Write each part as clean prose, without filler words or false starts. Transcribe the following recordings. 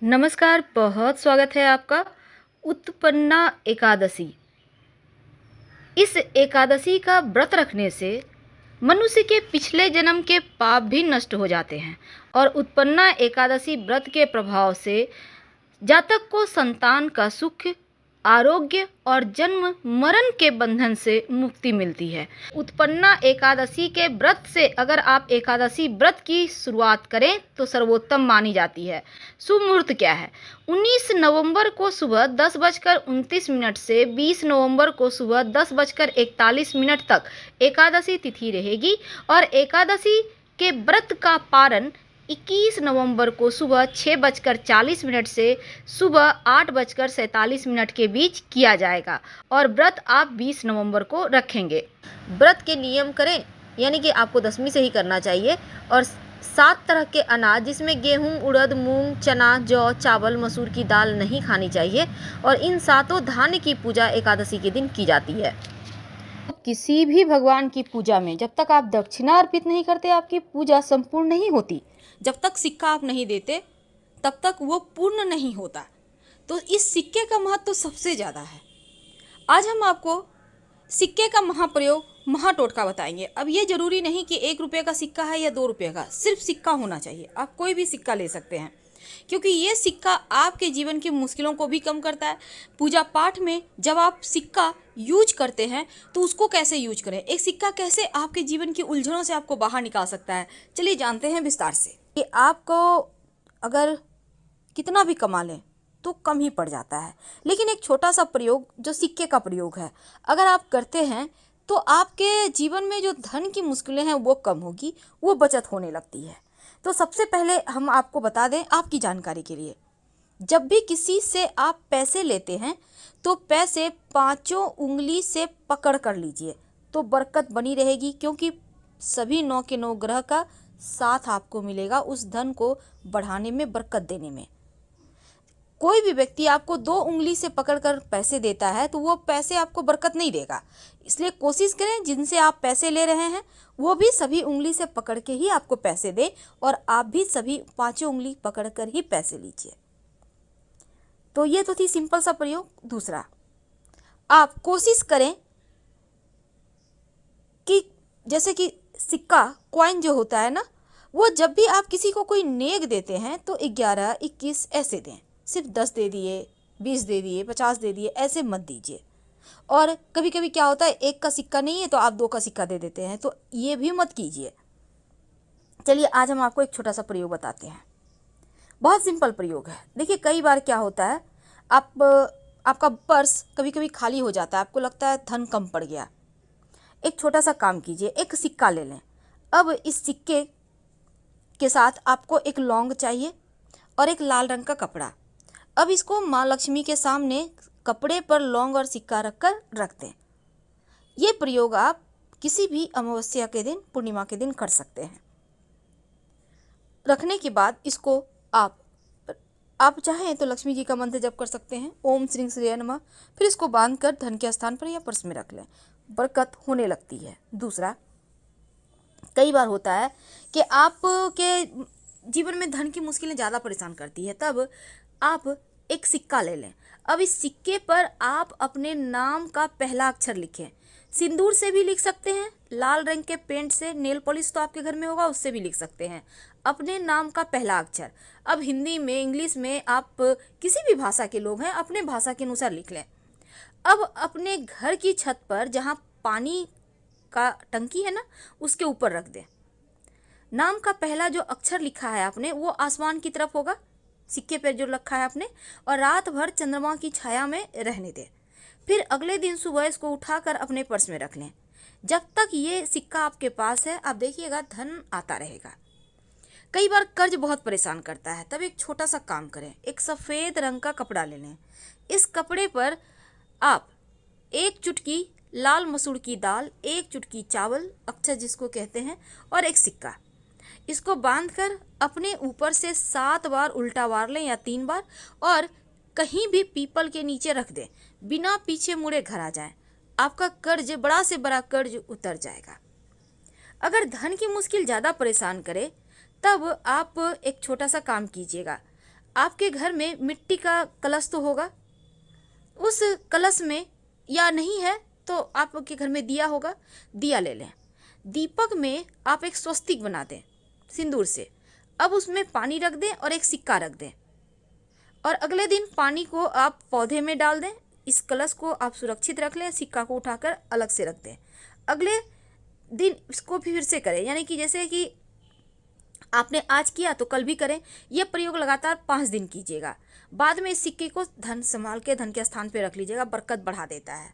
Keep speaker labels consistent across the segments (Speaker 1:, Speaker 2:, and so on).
Speaker 1: नमस्कार, बहुत स्वागत है आपका। उत्पन्ना एकादशी। इस एकादशी का व्रत रखने से मनुष्य के पिछले जन्म के पाप भी नष्ट हो जाते हैं और उत्पन्ना एकादशी व्रत के प्रभाव से जातक को संतान का सुख, आरोग्य और जन्म मरण के बंधन से मुक्ति मिलती है। उत्पन्ना एकादशी के व्रत से अगर आप एकादशी व्रत की शुरुआत करें तो सर्वोत्तम मानी जाती है। शुभ मुहूर्त क्या है? 19 नवंबर को सुबह 10:29 से 20 नवंबर को सुबह 10:41 तक एकादशी तिथि रहेगी और एकादशी के व्रत का पारण 21 नवंबर को सुबह 6:40 से सुबह 8:47 के बीच किया जाएगा और व्रत आप 20 नवंबर को रखेंगे। व्रत के नियम करें, यानी कि आपको दशमी से ही करना चाहिए और 7 तरह के अनाज जिसमें गेहूं, उड़द, मूंग, चना, जौ, चावल, मसूर की दाल नहीं खानी चाहिए और इन सातों धान्य की पूजा एकादशी के दिन की जाती है। किसी भी भगवान की पूजा में जब तक आप दक्षिणा अर्पित नहीं करते आपकी पूजा संपूर्ण नहीं होती। जब तक सिक्का आप नहीं देते तब तक वो पूर्ण नहीं होता। तो इस सिक्के का महत्व तो सबसे ज़्यादा है। आज हम आपको सिक्के का महाप्रयोग, महाटोटका बताएंगे। अब ये जरूरी नहीं कि 1 रुपये का सिक्का है या 2 रुपये का, सिर्फ सिक्का होना चाहिए। आप कोई भी सिक्का ले सकते हैं क्योंकि ये सिक्का आपके जीवन की मुश्किलों को भी कम करता है। पूजा पाठ में जब आप सिक्का यूज करते हैं तो उसको कैसे यूज करें, एक सिक्का कैसे आपके जीवन की उलझनों से आपको बाहर निकाल सकता है, चलिए जानते हैं विस्तार से। कि आपको अगर कितना भी कमा लें तो कम ही पड़ जाता है, लेकिन एक छोटा सा प्रयोग जो सिक्के का प्रयोग है अगर आप करते हैं तो आपके जीवन में जो धन की मुश्किलें हैं वो कम होगी, वो बचत होने लगती है। तो सबसे पहले हम आपको बता दें आपकी जानकारी के लिए, जब भी किसी से आप पैसे लेते हैं तो पैसे 5 उंगली से पकड़ कर लीजिए तो बरकत बनी रहेगी, क्योंकि सभी 9 के 9 ग्रह का साथ आपको मिलेगा उस धन को बढ़ाने में, बरकत देने में। कोई भी व्यक्ति आपको 2 उंगली से पकड़कर पैसे देता है तो वो पैसे आपको बरकत नहीं देगा। इसलिए कोशिश करें जिनसे आप पैसे ले रहे हैं वो भी सभी उंगली से पकड़ के ही आपको पैसे दें और आप भी सभी 5 उंगली पकड़कर ही पैसे लीजिए। तो ये तो थी सिंपल सा प्रयोग। दूसरा, आप कोशिश करें कि जैसे कि सिक्का, कॉइन जो होता है ना, वो जब भी आप किसी को कोई नेक देते हैं तो 11, 21 ऐसे दें। सिर्फ 10 दे दिए, 20 दे दिए, 50 दे दिए, ऐसे मत दीजिए। और कभी कभी क्या होता है, 1 का सिक्का नहीं है तो आप 2 का सिक्का दे देते हैं, तो ये भी मत कीजिए। चलिए आज हम आपको एक छोटा सा प्रयोग बताते हैं। बहुत सिंपल प्रयोग है। देखिए कई बार क्या होता है, आपका पर्स कभी कभी खाली हो जाता है, आपको लगता है धन कम पड़ गया। एक छोटा सा काम कीजिए, एक सिक्का ले लें। अब इस सिक्के के साथ आपको एक लौंग चाहिए और एक लाल रंग का कपड़ा। अब इसको माँ लक्ष्मी के सामने कपड़े पर लौंग और सिक्का रखकर रख दें। ये प्रयोग आप किसी भी अमावस्या के दिन, पूर्णिमा के दिन कर सकते हैं। रखने के बाद इसको आप चाहें तो लक्ष्मी जी का मंत्र जप कर सकते हैं, ओम श्री श्रेय नमः। फिर इसको बांधकर धन के स्थान पर या पर्स में रख लें, बरकत होने लगती है। दूसरा, कई बार होता है कि आपके जीवन में धन की मुश्किलें ज़्यादा परेशान करती है, तब आप एक सिक्का ले लें। अब इस सिक्के पर आप अपने नाम का पहला अक्षर लिखें। सिंदूर से भी लिख सकते हैं, लाल रंग के पेंट से, नेल पॉलिश तो आपके घर में होगा उससे भी लिख सकते हैं, अपने नाम का पहला अक्षर। अब हिंदी में, इंग्लिश में, आप किसी भी भाषा के लोग हैं अपने भाषा के अनुसार लिख लें। अब अपने घर की छत पर जहाँ पानी का टंकी है ना, उसके ऊपर रख दें। नाम का पहला जो अक्षर लिखा है आपने वो आसमान की तरफ होगा, सिक्के पर जो रखा है आपने, और रात भर चंद्रमा की छाया में रहने दें। फिर अगले दिन सुबह इसको उठाकर अपने पर्स में रख लें। जब तक ये सिक्का आपके पास है आप देखिएगा धन आता रहेगा। कई बार कर्ज बहुत परेशान करता है, तब एक छोटा सा काम करें, एक सफ़ेद रंग का कपड़ा ले लें। इस कपड़े पर आप 1 चुटकी लाल मसूर की दाल, 1 चुटकी चावल, अक्षर जिसको कहते हैं, और एक सिक्का, इसको बांधकर अपने ऊपर से 7 बार उल्टा वार लें या 3 बार, और कहीं भी पीपल के नीचे रख दें। बिना पीछे मुड़े घर आ जाएं, आपका कर्ज, बड़ा से बड़ा कर्ज उतर जाएगा। अगर धन की मुश्किल ज़्यादा परेशान करे तब आप एक छोटा सा काम कीजिएगा, आपके घर में मिट्टी का कलश तो होगा, उस कलश में, या नहीं है तो आपके घर में दिया होगा, दिया ले लें। दीपक में आप एक स्वस्तिक बना दें सिंदूर से। अब उसमें पानी रख दें और एक सिक्का रख दें, और अगले दिन पानी को आप पौधे में डाल दें। इस कलश को आप सुरक्षित रख लें, सिक्का को उठाकर अलग से रख दें। अगले दिन इसको फिर से करें, यानी कि जैसे कि आपने आज किया तो कल भी करें। यह प्रयोग लगातार 5 दिन कीजिएगा। बाद में इस सिक्के को धन संभाल के धन के स्थान पर रख लीजिएगा, बरकत बढ़ा देता है।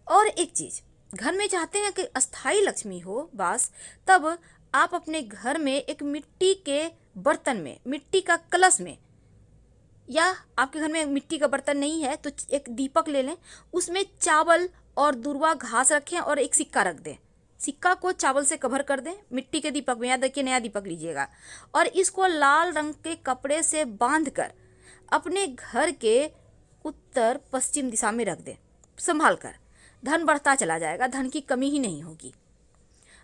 Speaker 1: और एक चीज, घर में चाहते हैं कि अस्थाई लक्ष्मी हो वास, तब आप अपने घर में एक मिट्टी के बर्तन में, मिट्टी का कलश में, या आपके घर में मिट्टी का बर्तन नहीं है तो एक दीपक ले लें, उसमें चावल और दूर्वा घास रखें और एक सिक्का रख दें। सिक्का को चावल से कवर कर दें मिट्टी के दीपक में, याद रखिए नया दीपक लीजिएगा, और इसको लाल रंग के कपड़े से बांधकर अपने घर के उत्तर पश्चिम दिशा में रख दें संभाल कर। धन बढ़ता चला जाएगा, धन की कमी ही नहीं होगी।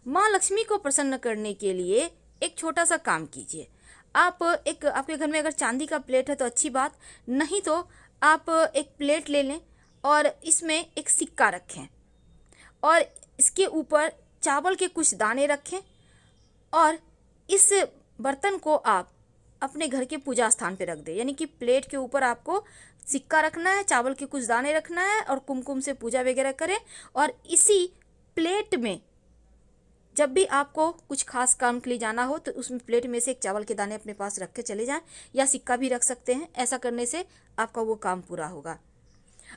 Speaker 1: माँ लक्ष्मी को प्रसन्न करने के लिए एक छोटा सा काम कीजिए। आप एक, आपके घर में अगर चांदी का प्लेट है तो अच्छी बात, नहीं तो आप एक प्लेट ले लें और इसमें एक सिक्का रखें और इसके ऊपर चावल के कुछ दाने रखें, और इस बर्तन को आप अपने घर के पूजा स्थान पे रख दें। यानी कि प्लेट के ऊपर आपको सिक्का रखना है, चावल के कुछ दाने रखना है और कुमकुम से पूजा वगैरह करें। और इसी प्लेट में जब भी आपको कुछ खास काम के लिए जाना हो तो उसमें प्लेट में से एक चावल के दाने अपने पास रख के चले जाएं, या सिक्का भी रख सकते हैं। ऐसा करने से आपका वो काम पूरा होगा।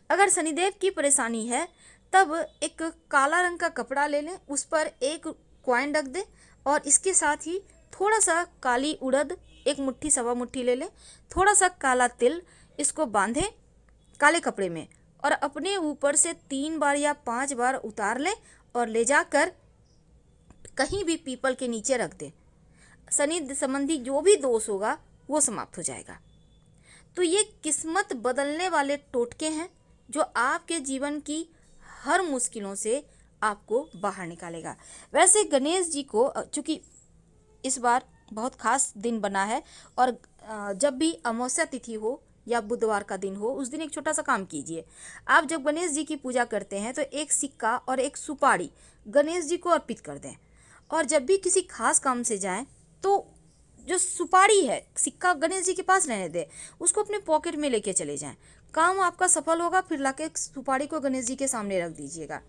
Speaker 1: अगर शनिदेव की परेशानी है तब एक काला रंग का कपड़ा ले लें, उस पर एक कॉइन रख दें और इसके साथ ही थोड़ा सा काली उड़द, एक मुट्ठी सवा मुट्ठी ले लें, थोड़ा सा काला तिल, इसको बांधें काले कपड़े में और अपने ऊपर से 3 बार या 5 बार उतार लें और ले जाकर कहीं भी पीपल के नीचे रख दें। शनि संबंधी जो भी दोष होगा वो समाप्त हो जाएगा। तो ये किस्मत बदलने वाले टोटके हैं जो आपके जीवन की हर मुश्किलों से आपको बाहर निकालेगा। वैसे गणेश जी को, चूँकि इस बार बहुत खास दिन बना है, और जब भी अमावस्या तिथि हो या बुधवार का दिन हो, उस दिन एक छोटा सा काम कीजिए। आप जब गणेश जी की पूजा करते हैं तो एक सिक्का और एक सुपारी गणेश जी को अर्पित कर दें, और जब भी किसी खास काम से जाएं तो जो सुपारी है, सिक्का गणेश जी के पास रहने दें, उसको अपने पॉकेट में लेके चले जाएं। काम आपका सफल होगा, फिर लाके सुपारी को गणेश जी के सामने रख दीजिएगा।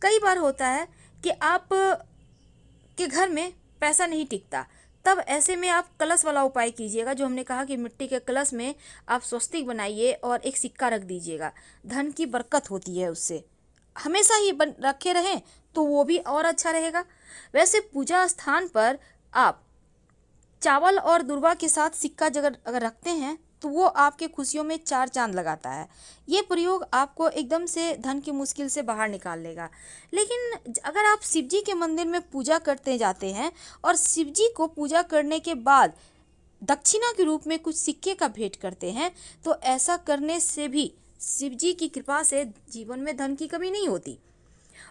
Speaker 1: कई बार होता है कि आप के घर में पैसा नहीं टिकता, तब ऐसे में आप कलश वाला उपाय कीजिएगा, जो हमने कहा कि मिट्टी के कलश में आप स्वस्तिक बनाइए और एक सिक्का रख दीजिएगा। धन की बरकत होती है उससे, हमेशा ही रखे रहें तो वो भी और अच्छा रहेगा। वैसे पूजा स्थान पर आप चावल और दूर्वा के साथ सिक्का अगर रखते हैं तो वो आपके खुशियों में 4 चांद लगाता है। ये प्रयोग आपको एकदम से धन की मुश्किल से बाहर निकाल लेगा। लेकिन अगर आप शिव जी के मंदिर में पूजा करते जाते हैं और शिव जी को पूजा करने के बाद दक्षिणा के रूप में कुछ सिक्के का भेंट करते हैं, तो ऐसा करने से भी शिव जी की कृपा से जीवन में धन की कमी नहीं होती।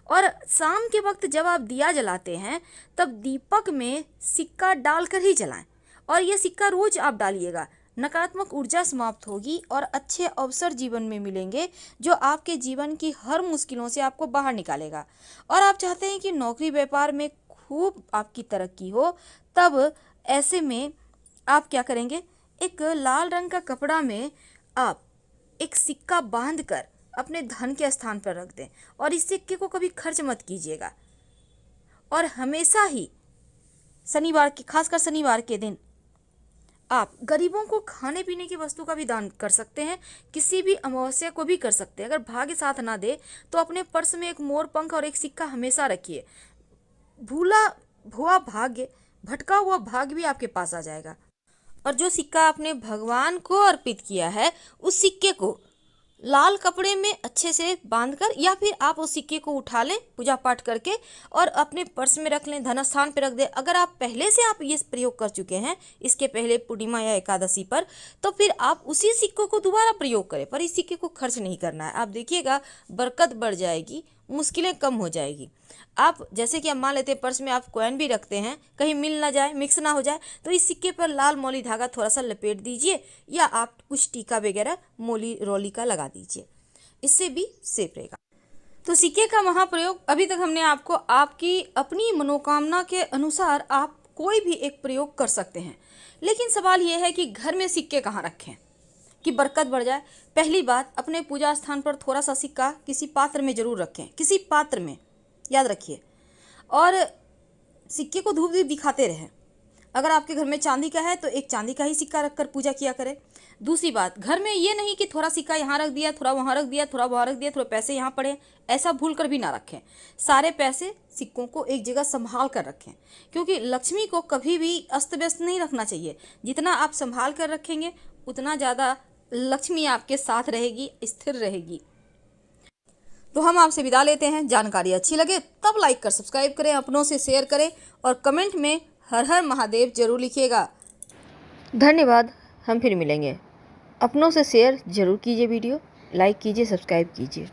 Speaker 1: और शाम के वक्त जब आप दिया जलाते हैं तब दीपक में सिक्का डालकर ही जलाएं, और ये सिक्का रोज आप डालिएगा। नकारात्मक ऊर्जा समाप्त होगी और अच्छे अवसर जीवन में मिलेंगे, जो आपके जीवन की हर मुश्किलों से आपको बाहर निकालेगा। और आप चाहते हैं कि नौकरी व्यापार में खूब आपकी तरक्की हो, तब ऐसे में आप क्या करेंगे, एक लाल रंग का कपड़ा में आप एक सिक्का बांधकर अपने धन के स्थान पर रख दें, और इस सिक्के को कभी खर्च मत कीजिएगा। और हमेशा ही शनिवार के, खासकर शनिवार के दिन आप गरीबों को खाने पीने की वस्तु का भी दान कर सकते हैं। किसी भी अमावस्या को भी कर सकते हैं। अगर भाग्य साथ ना दे तो अपने पर्स में एक मोर पंख और एक सिक्का हमेशा रखिए। भूला हुआ भाग्य, भटका हुआ भाग्य भी आपके पास आ जाएगा। और जो सिक्का आपने भगवान को अर्पित किया है, उस सिक्के को लाल कपड़े में अच्छे से बांधकर, या फिर आप उस सिक्के को उठा लें पूजा पाठ करके और अपने पर्स में रख लें, धन स्थान पर रख दें। अगर आप पहले से आप ये प्रयोग कर चुके हैं इसके पहले पूर्णिमा या एकादशी पर, तो फिर आप उसी सिक्कों को दोबारा प्रयोग करें, पर इस सिक्के को खर्च नहीं करना है। आप देखिएगा बरकत बढ़ जाएगी,
Speaker 2: मुश्किलें कम हो जाएगी। आप जैसे कि आप मान लेते हैं पर्स में आप कॉइन भी रखते हैं, कहीं मिल ना जाए, मिक्स ना हो जाए, तो इस सिक्के पर लाल मौली धागा थोड़ा सा लपेट दीजिए या आप कुछ टीका वगैरह मोली रोली का लगा दीजिए, इससे भी सेफ रहेगा। तो सिक्के का महाप्रयोग अभी तक हमने आपको आपकी अपनी मनोकामना के अनुसार आप कोई भी एक प्रयोग कर सकते हैं, लेकिन सवाल यह है कि घर में सिक्के कहाँ रखें कि बरकत बढ़ जाए। पहली बात, अपने पूजा स्थान पर थोड़ा सा सिक्का किसी पात्र में जरूर रखें, किसी पात्र में, याद रखिए। और सिक्के को धूप दीप दिखाते रहें। अगर आपके घर में चांदी का है तो एक चांदी का ही सिक्का रखकर पूजा किया करें। दूसरी बात, घर में ये नहीं कि थोड़ा सिक्का यहाँ रख दिया, थोड़ा वहाँ रख दिया, थोड़ा वहाँ रख दिया, थोड़े पैसे यहाँ पड़े, ऐसा भूल कर भी ना रखें। सारे पैसे सिक्कों को एक जगह संभाल कर रखें, क्योंकि लक्ष्मी को कभी भी अस्त व्यस्त नहीं रखना चाहिए। जितना आप संभाल कर रखेंगे उतना ज़्यादा लक्ष्मी आपके साथ रहेगी, स्थिर रहेगी। तो हम आपसे विदा लेते हैं। जानकारी अच्छी लगे तब लाइक कर सब्सक्राइब करें, अपनों से शेयर करें और कमेंट में हर हर महादेव जरूर लिखिएगा।
Speaker 1: धन्यवाद। हम फिर मिलेंगे। अपनों से शेयर जरूर कीजिए, वीडियो लाइक कीजिए, सब्सक्राइब कीजिए।